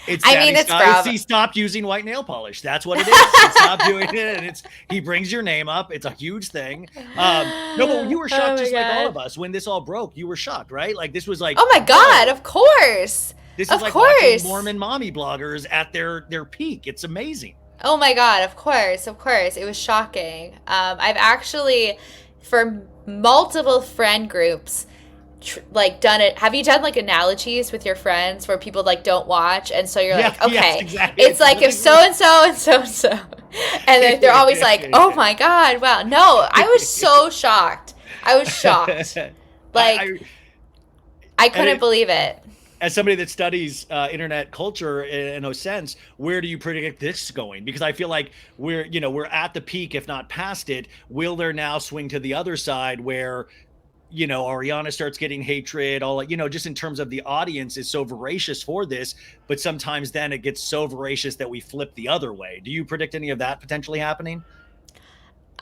It's I that mean, it's he stopped using white nail polish. That's what it is. He stopped doing it, and he brings your name up. It's a huge thing. No, but you were shocked, just like all of us, when this all broke. You were shocked, right? Like this was like, oh my God, of course. This is like watching Mormon mommy bloggers at their peak. It's amazing. Oh my God, of course. It was shocking. I've actually, for multiple friend groups, like done it. Have you done like analogies with your friends where people like don't watch, and so you're like, okay, yes, exactly. It's like if so and so and so and so, and then they're always like, oh my God, wow. No, I was so shocked. I was shocked. Like I couldn't believe it. As somebody that studies internet culture in a sense, where do you predict this going? Because I feel like we're at the peak, if not past it. Will there now swing to the other side where, Ariana starts getting hatred, just in terms of the audience is so voracious for this, but sometimes then it gets so voracious that we flip the other way. Do you predict any of that potentially happening?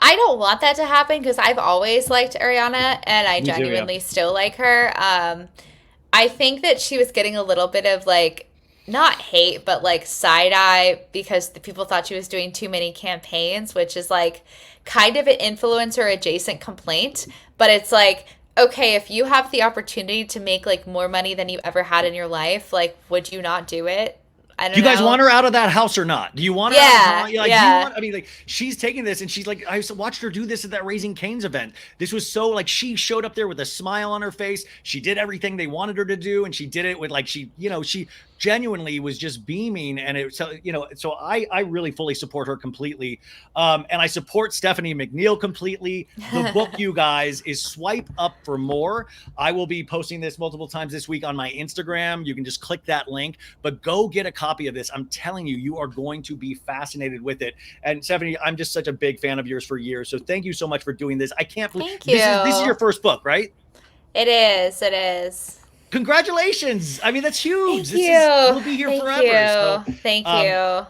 I don't want that to happen because I've always liked Ariana and I genuinely still like her. I think that she was getting a little bit of like, not hate, but like side eye because the people thought she was doing too many campaigns, which is like kind of an influencer adjacent complaint. But it's like, okay, if you have the opportunity to make like more money than you ever had in your life, like, would you not do it? I don't know. Do you guys want her out of that house or not? Do you want her out of the house? I mean, like, she's taking this and she's like, I watched her do this at that Raising Cane's event. This was so like, she showed up there with a smile on her face. She did everything they wanted her to do. And she did it with like, she genuinely was just beaming. And so I really fully support her completely. And I support Stephanie McNeal completely. The book, you guys, is Swipe Up for More. I will be posting this multiple times this week on my Instagram. You can just click that link, but go get a copy of this. I'm telling you, you are going to be fascinated with it. And Stephanie, I'm just such a big fan of yours for years. So thank you so much for doing this. I can't believe this is your first book, right? It is. Congratulations. I mean, that's huge. Thank you. We'll be here forever. So, thank you.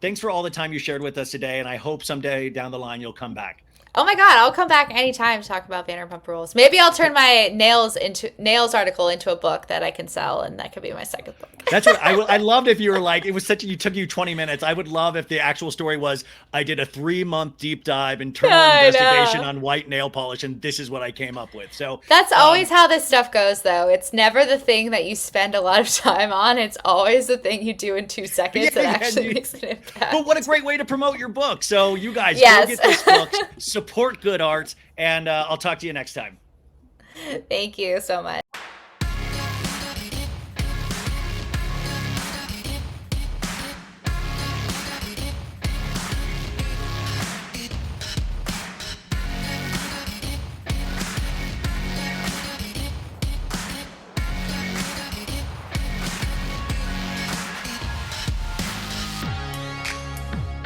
Thanks for all the time you shared with us today. And I hope someday down the line, you'll come back. Oh my God, I'll come back anytime to talk about Vanderpump Rules. Maybe I'll turn my nails article into a book that I can sell, and that could be my second book. That's what I loved if you were like, it was took you 20 minutes. I would love if the actual story was, I did a 3-month deep dive internal investigation on white nail polish, and this is what I came up with. So that's always how this stuff goes, though. It's never the thing that you spend a lot of time on. It's always the thing you do in 2 seconds that actually makes an impact. But what a great way to promote your book. So you guys, go get this book. Support good art, and I'll talk to you next time. Thank you so much.